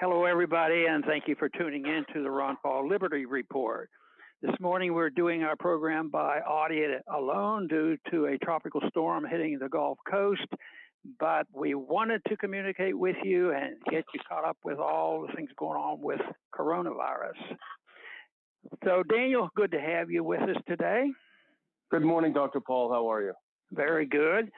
Hello, everybody, and thank you for tuning in to the Ron Paul Liberty Report. This morning, we're doing our program by audio alone due to a tropical storm hitting the Gulf Coast, but we wanted to communicate with you and get you caught up with all the things going on with coronavirus. So, Daniel, good to have you with us today. Good morning, Dr. Paul. How are you? Very good.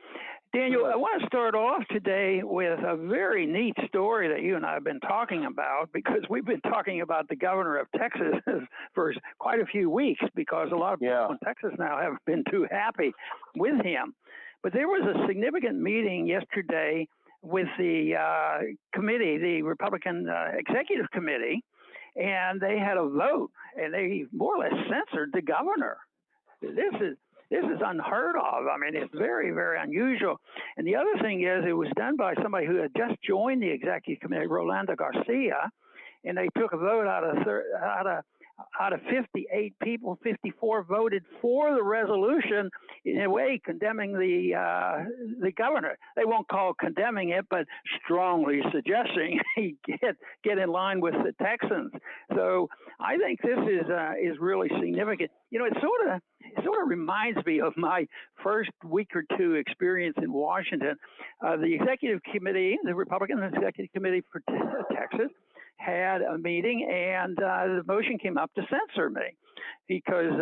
Daniel, I want to start off today with a very neat story that you and I have been talking about, because we've been talking about the governor of Texas for quite a few weeks, because a lot of people in Texas now haven't been too happy with him. But there was a significant meeting yesterday with the committee, the Republican Executive Committee, and they had a vote, and they more or less censored the governor. This is unheard of. I mean, it's very, very unusual. And the other thing is, it was done by somebody who had just joined the executive committee, Rolando Garcia, and they took a vote out of 58 people. 54 voted for the resolution, in a way condemning the governor. They won't call condemning it, but strongly suggesting he get in line with the Texans. So I think this is really significant. You know, it sort of reminds me of my first week or two experience in Washington. The executive committee, the Republican executive committee for Texas, had a meeting, and the motion came up to censor me because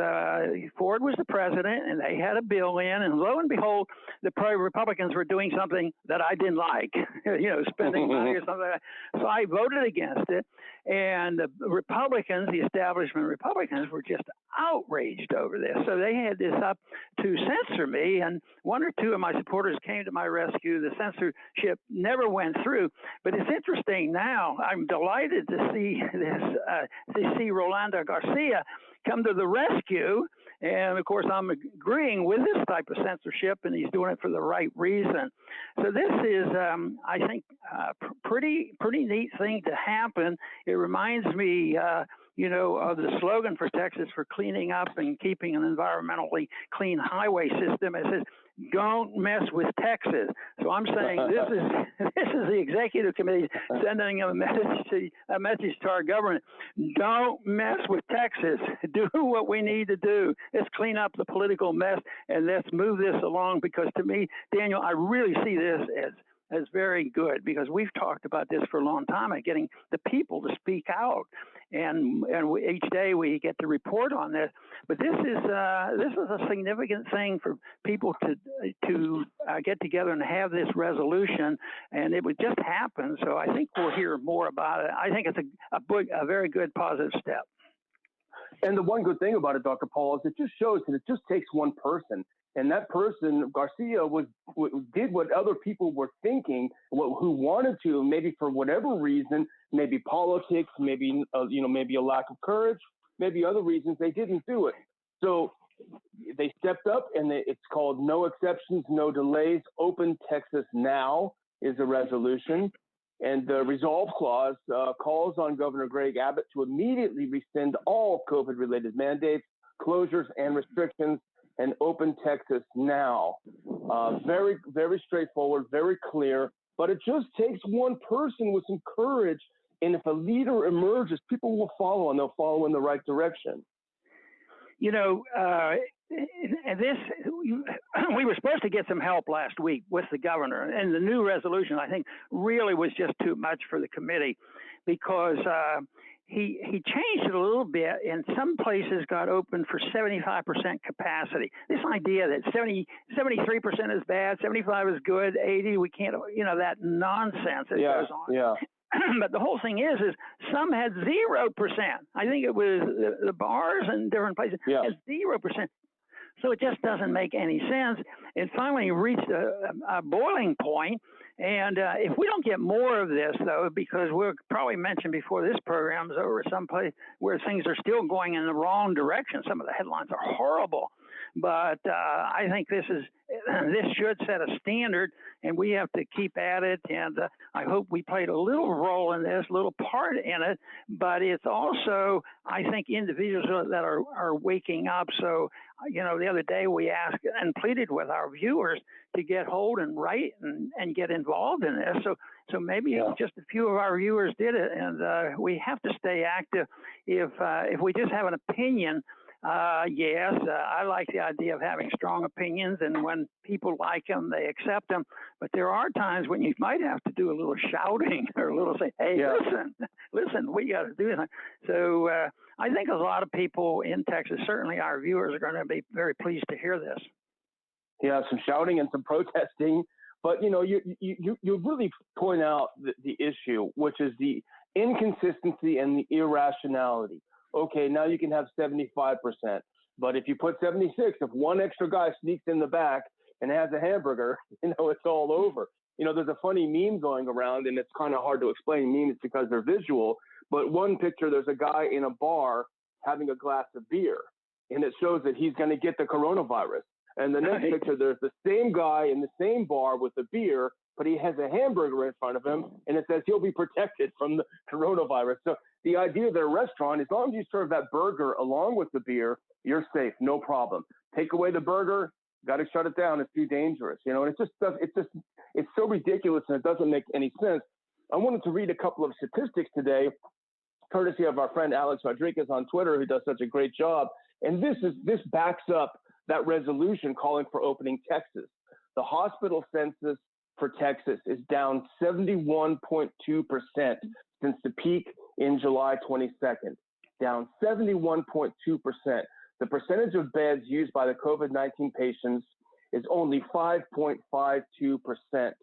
Ford was the president, and they had a bill in, and lo and behold, the Republicans were doing something that I didn't like, spending money or something like that. So I voted against it, and the Republicans, the establishment Republicans, were just outraged over this. So they had this up to censor me, and one or two of my supporters came to my rescue. The censorship never went through. But it's interesting now. I'm delighted to see Rolando Garcia come to the rescue. And of course, I'm agreeing with this type of censorship, and he's doing it for the right reason. So this is, I think, pretty neat thing to happen. It reminds me, of the slogan for Texas for cleaning up and keeping an environmentally clean highway system. It says, "Don't mess with Texas." So I'm saying this is the executive committee sending a message to our government. Don't mess with Texas. Do what we need to do. Let's clean up the political mess, and let's move this along, because to me, Daniel, I really see this as very good, because we've talked about this for a long time, and getting the people to speak out, and each day we get to report on this. But this is a significant thing for people to get together and have this resolution, and it would just happen. So I think we'll hear more about it. I think it's a very good positive step. And the one good thing about it, Dr. Paul, is it just shows that it just takes one person. And that person, Garcia, did what other people were thinking, who wanted to, maybe for whatever reason, maybe politics, maybe a lack of courage, maybe other reasons, they didn't do it. So they stepped up, and it's called "No Exceptions, No Delays. Open Texas Now" is the resolution. And the resolve clause calls on Governor Greg Abbott to immediately rescind all COVID-related mandates, closures, and restrictions, and open Texas now. Very, very straightforward, very clear, but it just takes one person with some courage. And if a leader emerges, people will follow, and they'll follow in the right direction. And we were supposed to get some help last week with the governor, and the new resolution, I think, really was just too much for the committee, because he changed it a little bit, and some places got open for 75% capacity. This idea that 73% is bad, 75 is good, 80 we can't, that nonsense that goes on. Yeah. But the whole thing is some had 0%. I think it was the bars and different places had 0%. So it just doesn't make any sense. It finally reached a boiling point. And if we don't get more of this, though, because we'll probably mention before this program's over someplace where things are still going in the wrong direction. Some of the headlines are horrible. But I think this should set a standard, and we have to keep at it. And I hope we played a little role in this, little part in it. But it's also, I think, individuals that are waking up. So, the other day we asked and pleaded with our viewers to get hold and write and get involved in this. So So maybe just a few of our viewers did it, and we have to stay active. If we just have an opinion, yes, I like the idea of having strong opinions, and when people like them, they accept them. But there are times when you might have to do a little shouting or a little say, hey, listen, we got to do that. So I think a lot of people in Texas, certainly our viewers, are going to be very pleased to hear this. Yeah, some shouting and some protesting. But, you really point out the issue, which is the inconsistency and the irrationality. Okay, now you can have 75%. But if you put 76, if one extra guy sneaks in the back and has a hamburger, it's all over. There's a funny meme going around, and it's kind of hard to explain memes because they're visual. But one picture, there's a guy in a bar having a glass of beer, and it shows that he's going to get the coronavirus. And the next picture, there's the same guy in the same bar with the beer, but he has a hamburger in front of him, and it says he'll be protected from the coronavirus. So the idea of a restaurant, as long as you serve that burger along with the beer, you're safe, no problem. Take away the burger, got to shut it down. It's too dangerous, and it's so ridiculous, and it doesn't make any sense. I wanted to read a couple of statistics today, courtesy of our friend Alex Rodriguez on Twitter, who does such a great job. And this backs up that resolution calling for opening Texas. The hospital census for Texas is down 71.2% since the peak in July 22nd, down 71.2%. The percentage of beds used by the COVID-19 patients is only 5.52%. The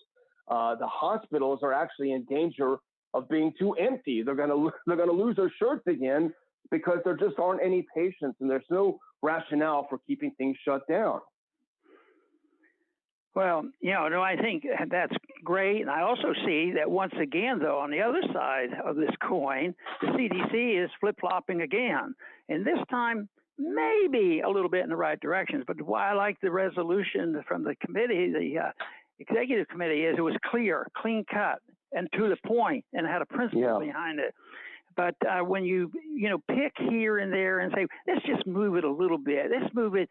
hospitals are actually in danger of being too empty. They're going to lose their shirts again because there just aren't any patients, and there's no rationale for keeping things shut down. Well, I think that's great. And I also see that once again, though, on the other side of this coin, the CDC is flip-flopping again. And this time, maybe a little bit in the right directions. But why I like the resolution from the committee, the executive committee, is it was clear, clean cut, and to the point, and had a principle behind it. But when you pick here and there and say, let's just move it a little bit, let's move it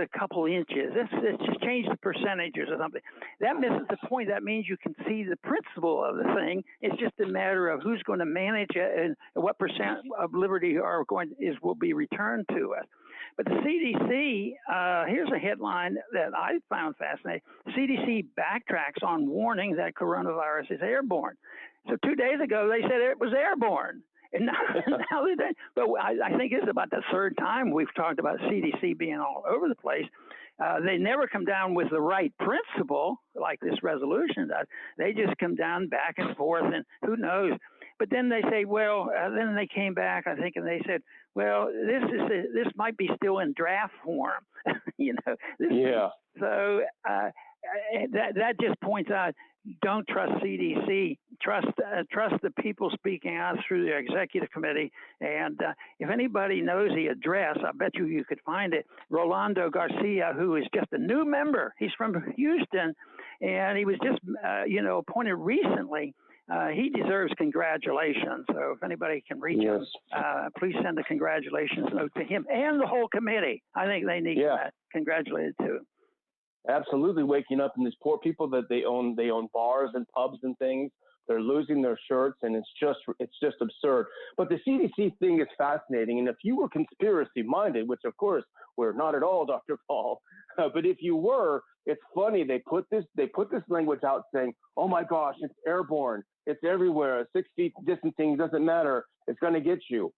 a couple inches, let's just change the percentages or something, that misses the point. That means you can see the principle of the thing. It's just a matter of who's going to manage it and what percent of liberty will be returned to us. But the CDC, here's a headline that I found fascinating. CDC backtracks on warning that coronavirus is airborne. So 2 days ago, they said it was airborne. And now they don't. But I think it's about the third time we've talked about CDC being all over the place. They never come down with the right principle like this resolution does. They just come down back and forth, and who knows. But then they say, then they came back, I think, and they said, well, this might be still in draft form. So that just points out, don't trust CDC. Trust the people speaking out through the executive committee. And if anybody knows the address, I bet you could find it. Rolando Garcia, who is just a new member. He's from Houston, and he was just appointed recently. He deserves congratulations. So if anybody can reach him, please send a congratulations note to him and the whole committee. I think they need that congratulated too. Absolutely, waking up, and these poor people that they own bars and pubs and things. They're losing their shirts, and it's just absurd. But the CDC thing is fascinating, and if you were conspiracy minded, which of course we're not at all, Dr. Paul, but if you were, it's funny they put this language out saying, "Oh my gosh, it's airborne, it's everywhere. 6 feet distancing doesn't matter. It's going to get you."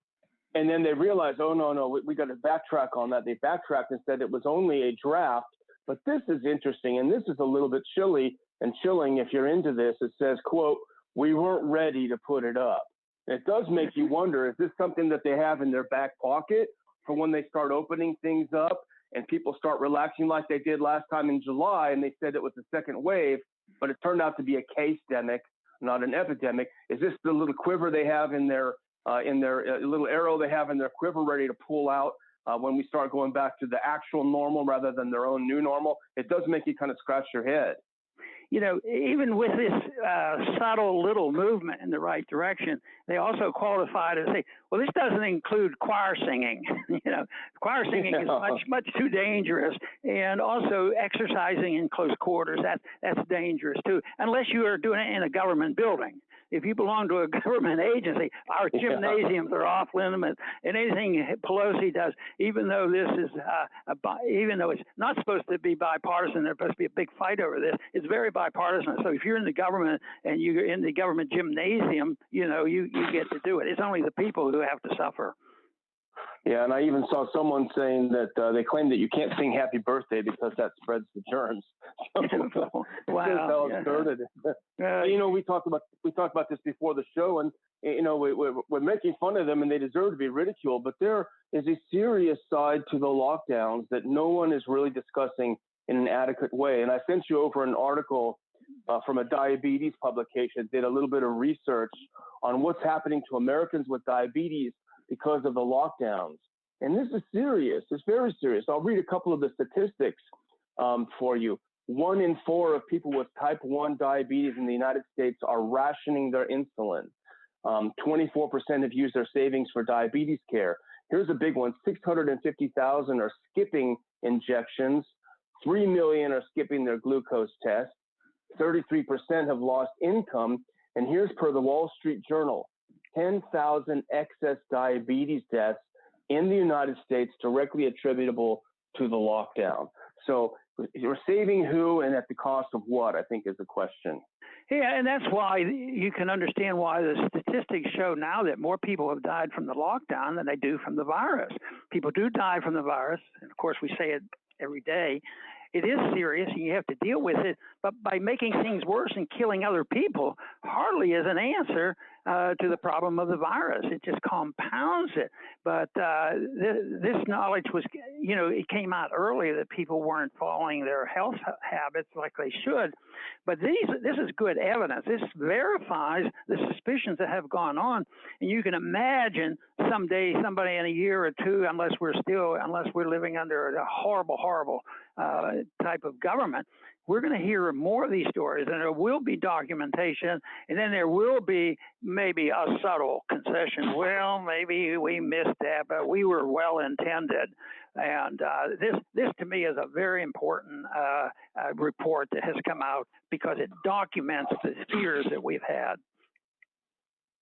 And then they realized, "Oh no, we got to backtrack on that." They backtracked and said it was only a draft. But this is interesting, and this is a little bit chilling if you're into this. It says, quote, "We weren't ready to put it up." And it does make you wonder, is this something that they have in their back pocket for when they start opening things up and people start relaxing like they did last time in July, and they said it was a second wave, but it turned out to be a case-demic, not an epidemic? Is this the little quiver they have in their little arrow they have in their quiver ready to pull out when we start going back to the actual normal rather than their own new normal? It does make you kind of scratch your head. even with this subtle little movement in the right direction, they also qualify to say, well, this doesn't include choir singing. Choir singing is much too dangerous, and also exercising in close quarters, that's dangerous too, unless you are doing it in a government building. If you belong to a government agency, our gymnasiums are off limits, and anything Pelosi does, even though this is, even though it's not supposed to be bipartisan, there's supposed to be a big fight over this. It's very bipartisan. So if you're in the government and you're in the government gymnasium, you get to do it. It's only the people who have to suffer. Yeah, and I even saw someone saying that they claim that you can't sing "Happy Birthday" because that spreads the germs. Wow, that's how it started. We talked about this before the show, and we're making fun of them, and they deserve to be ridiculed. But there is a serious side to the lockdowns that no one is really discussing in an adequate way. And I sent you over an article from a diabetes publication. Did a little bit of research on what's happening to Americans with diabetes because of the lockdowns. And this is serious. It's very serious. I'll read a couple of the statistics for you. 1 in 4 of people with type 1 diabetes in the United States are rationing their insulin. 24% have used their savings for diabetes care. Here's a big one. 650,000 are skipping injections. 3 million are skipping their glucose test. 33% have lost income. And here's per the Wall Street Journal, 10,000 excess diabetes deaths in the United States directly attributable to the lockdown. So we're saving who and at the cost of what, I think, is the question. Yeah, and that's why you can understand why the statistics show now that more people have died from the lockdown than they do from the virus. People do die from the virus, and of course we say it every day. It is serious, and you have to deal with it. But by making things worse and killing other people, hardly is an answer to the problem of the virus. It just compounds it. But this knowledge was, it came out early that people weren't following their health habits like they should. But this is good evidence. This verifies the suspicions that have gone on. And you can imagine someday, somebody in a year or two, unless we're living under a horrible, horrible type of government, we're going to hear more of these stories, and there will be documentation, and then there will be maybe a subtle concession. Well, maybe we missed that, but we were well intended. And this to me is a very important report that has come out because it documents the fears that we've had.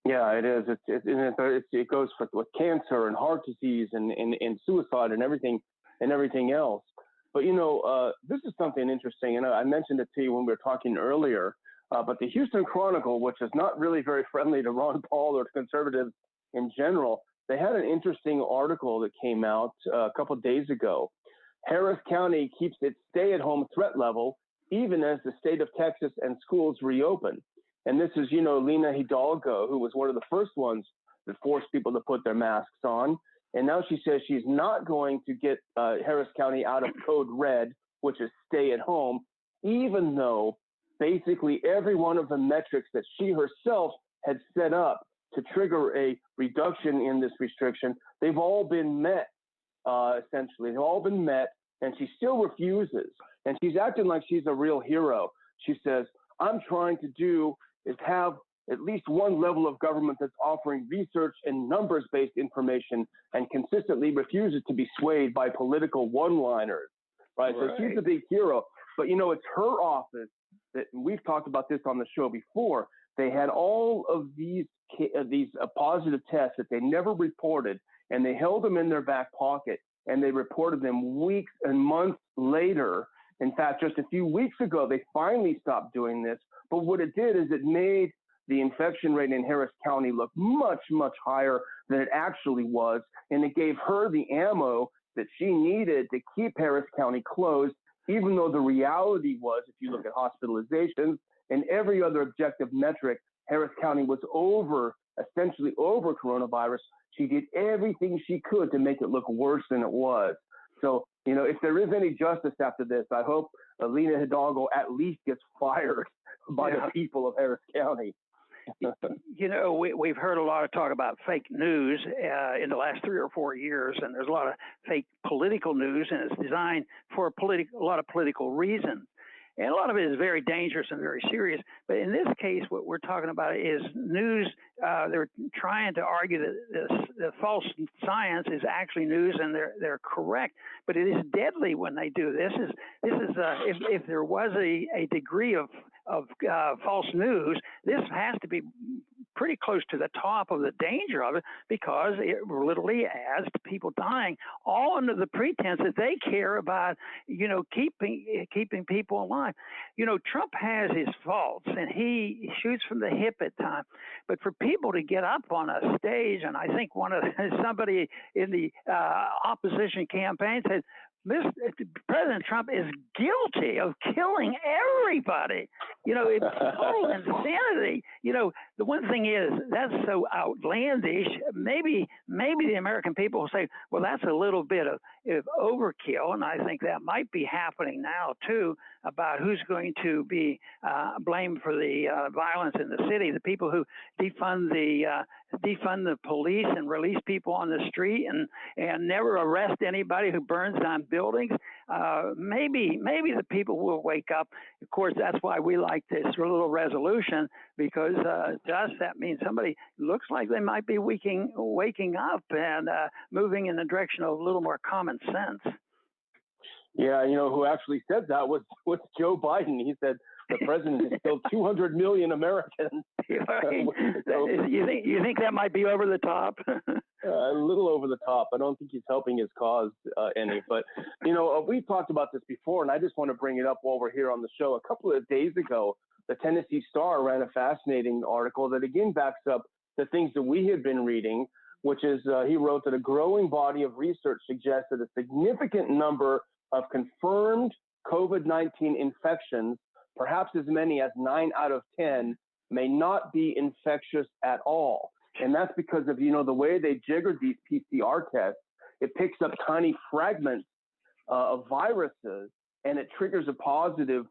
Yeah, it is. It goes with cancer and heart disease and suicide and everything else. But, this is something interesting, and I mentioned it to you when we were talking earlier, but the Houston Chronicle, which is not really very friendly to Ron Paul or to conservatives in general, they had an interesting article that came out a couple of days ago. Harris County keeps its stay-at-home threat level even as the state of Texas and schools reopen. And this is, Lena Hidalgo, who was one of the first ones that forced people to put their masks on. And now she says she's not going to get Harris County out of code red, which is stay at home, even though basically every one of the metrics that she herself had set up to trigger a reduction in this restriction, they've all been met, essentially. They've all been met, and she still refuses. And she's acting like she's a real hero. She says, I'm trying to do is have at least one level of government that's offering research and numbers-based information and consistently refuses to be swayed by political one-liners, right? So she's a big hero. But, it's her office that we've talked about this on the show before. They had all of these positive tests that they never reported, and they held them in their back pocket, and they reported them weeks and months later. In fact, just a few weeks ago, they finally stopped doing this. But what it did is it made the infection rate in Harris County look much, much higher than it actually was. And it gave her the ammo that she needed to keep Harris County closed, even though the reality was, if you look at hospitalizations and every other objective metric, Harris County was essentially over coronavirus. She did everything she could to make it look worse than it was. So, if there is any justice after this, I hope Lena Hidalgo at least gets fired by the people of Harris County. We've heard a lot of talk about fake news in the last 3 or 4 years, and there's a lot of fake political news, and it's designed for a lot of political reasons. And a lot of it is very dangerous and very serious. But in this case, what we're talking about is news. They're trying to argue that the false science is actually news, and they're correct. But it is deadly when they do this. If there was a degree of false news, this has to be pretty close to the top of the danger of it, because it literally adds to people dying, all under the pretense that they care about, keeping people alive. Trump has his faults, and he shoots from the hip at times. But for people to get up on a stage, and I think somebody in the opposition campaign said, President Trump is guilty of killing everybody. It's total insanity. The one thing is, that's so outlandish. Maybe the American people will say, well, that's a little bit of overkill. And I think that might be happening now, too, about who's going to be blamed for the violence in the city. The people who defund the police and release people on the street and never arrest anybody who burns down buildings. Maybe the people will wake up. Of course, that's why we like this little resolution, because to us that means somebody looks like they might be waking up and moving in the direction of a little more common sense. Yeah, who actually said that was Joe Biden. He said the president has killed 200 million Americans. Right. You think that might be over the top? A little over the top. I don't think he's helping his cause any. But, we've talked about this before, and I just want to bring it up while we're here on the show. A couple of days ago, the Tennessee Star ran a fascinating article that again backs up the things that we had been reading, which is he wrote that a growing body of research suggests that a significant number of confirmed COVID-19 infections, perhaps as many as 9 out of 10, may not be infectious at all. And that's because of, the way they jiggered these PCR tests. It picks up tiny fragments of viruses, and it triggers a positive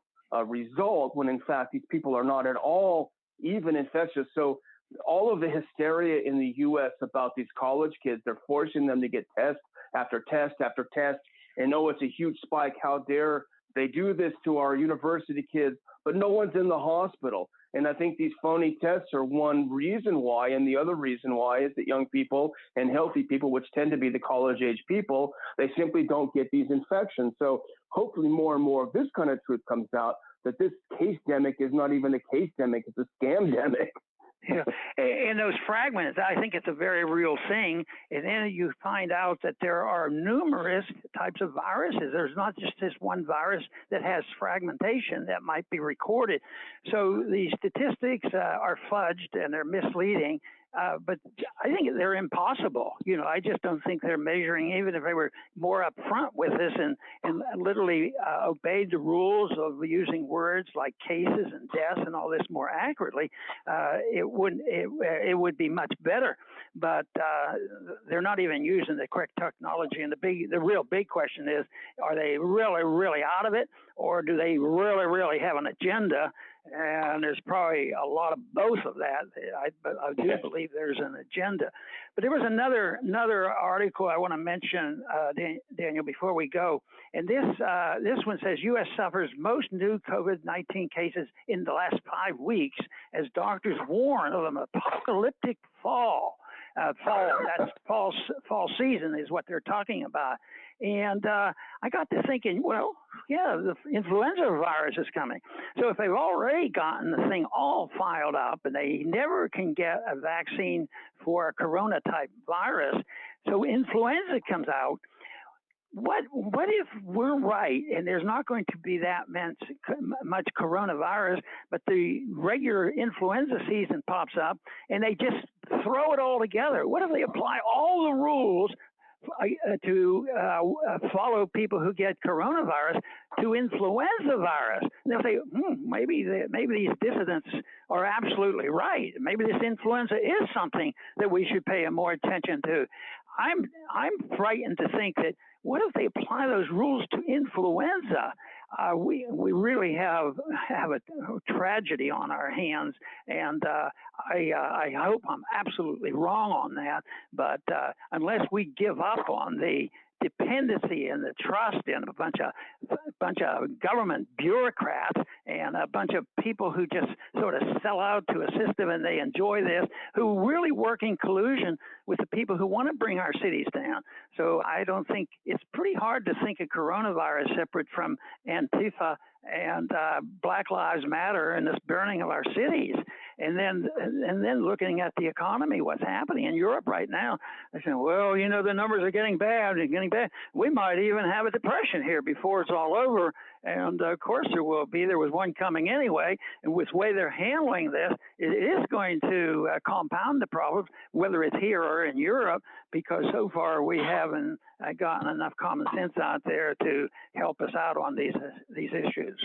result when, in fact, these people are not at all even infectious. So all of the hysteria in the U.S. about these college kids, they're forcing them to get test after test after test. And it's a huge spike. How dare they do this to our university kids, but no one's in the hospital. And I think these phony tests are one reason why. And the other reason why is that young people and healthy people, which tend to be the college age people, they simply don't get these infections. So hopefully more and more of this kind of truth comes out, that this case-demic is not even a case-demic, it's a scam-demic. Yeah, and those fragments, I think it's a very real thing. And then you find out that there are numerous types of viruses. There's not just this one virus that has fragmentation that might be recorded. So the statistics are fudged and they're misleading. But I think they're impossible. I just don't think they're measuring, even if they were more upfront with this and literally obeyed the rules of using words like cases and deaths and all this more accurately, it would be much better. But they're not even using the correct technology. And the real big question is, are they really, really out of it, or do they really, really have an agenda? And there's probably a lot of both of that. But I do believe there's an agenda. But there was another article I want to mention, Daniel, before we go. And this one says U.S. suffers most new COVID-19 cases in the last 5 weeks as doctors warn of an apocalyptic fall. That's fall season is what they're talking about. And I got to thinking, well, yeah, the influenza virus is coming. So if they've already gotten the thing all filed up and they never can get a vaccine for a corona-type virus, so influenza comes out, what if we're right and there's not going to be that much coronavirus, but the regular influenza season pops up and they just throw it all together? What if they apply all the rules to follow people who get coronavirus to influenza virus? And they'll say, maybe these dissidents are absolutely right. Maybe this influenza is something that we should pay more attention to. I'm frightened to think that what if they apply those rules to influenza? We really have a tragedy on our hands, and I hope I'm absolutely wrong on that. But unless we give up on the dependency and the trust in a bunch of government bureaucrats and a bunch of people who just sort of sell out to a system and they enjoy this, who really work in collusion with the people who want to bring our cities down. So I don't think it's pretty hard to think of coronavirus separate from Antifa and Black Lives Matter and this burning of our cities. And then looking at the economy, what's happening in Europe right now, they're saying, well, you know, the numbers are getting bad and getting bad. We might even have a depression here before it's all over. And of course there will be. There was one coming anyway. And with the way they're handling this, it is going to compound the problems, whether it's here or in Europe, because so far we haven't gotten enough common sense out there to help us out on these issues.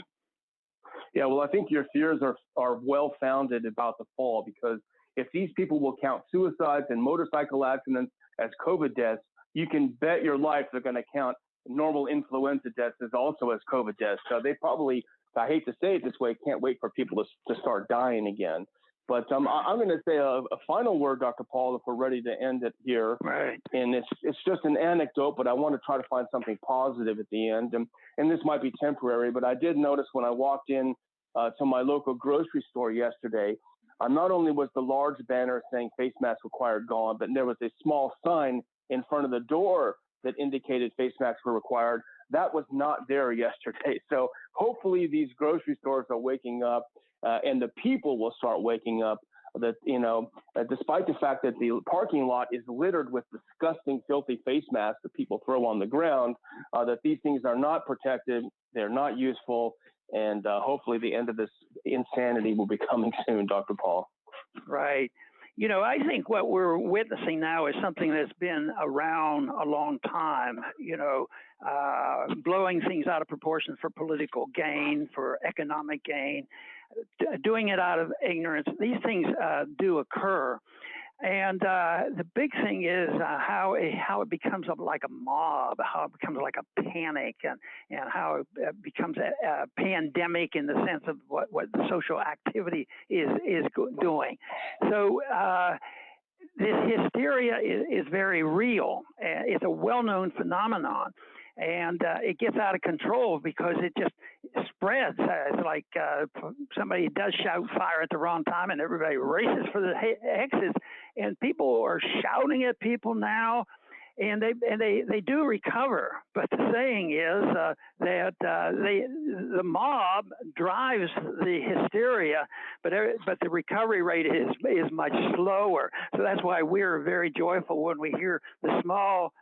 Yeah, well, I think your fears are well-founded about the fall, because if these people will count suicides and motorcycle accidents as COVID deaths, you can bet your life they're going to count normal influenza deaths as also as COVID deaths. So they probably, I hate to say it this way, can't wait for people to start dying again. But I'm going to say a final word, Dr. Paul, if we're ready to end it here. Right. And it's just an anecdote, but I want to try to find something positive at the end. And this might be temporary, but I did notice when I walked in to my local grocery store yesterday, not only was the large banner saying face mask required gone, but there was a small sign in front of the door that indicated face masks were required. That was not there yesterday. So hopefully these grocery stores are waking up and the people will start waking up that, you know, despite the fact that the parking lot is littered with disgusting, filthy face masks that people throw on the ground, that these things are not protected, they're not useful, and hopefully the end of this insanity will be coming soon, Dr. Paul. Right. You know, I think what we're witnessing now is something that's been around a long time, you know, blowing things out of proportion for political gain, for economic gain, doing it out of ignorance. These things do occur. And the big thing is how it becomes like a mob, how it becomes like a panic, and how it becomes a pandemic in the sense of what the social activity is doing. So this hysteria is very real. It's a well-known phenomenon. And it gets out of control because it just spreads. It's like somebody does shout fire at the wrong time and everybody races for the exits. And people are shouting at people now, and they do recover. But the saying is that the mob drives the hysteria, but the recovery rate is much slower. So that's why we're very joyful when we hear the small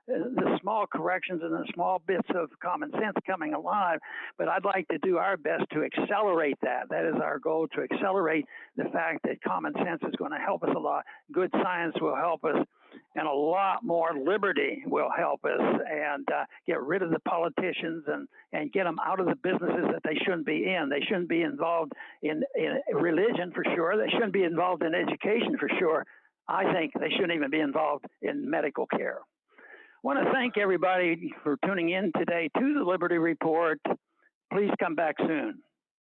corrections and the small bits of common sense coming alive. But I'd like to do our best to accelerate that. That is our goal, to accelerate the fact that common sense is going to help us a lot. Good science will help us, and a lot more liberty will help us, and get rid of the politicians and get them out of the businesses that they shouldn't be in. They shouldn't be involved in religion, for sure. They shouldn't be involved in education, for sure. I think they shouldn't even be involved in medical care. I want to thank everybody for tuning in today to the Liberty Report. Please come back soon.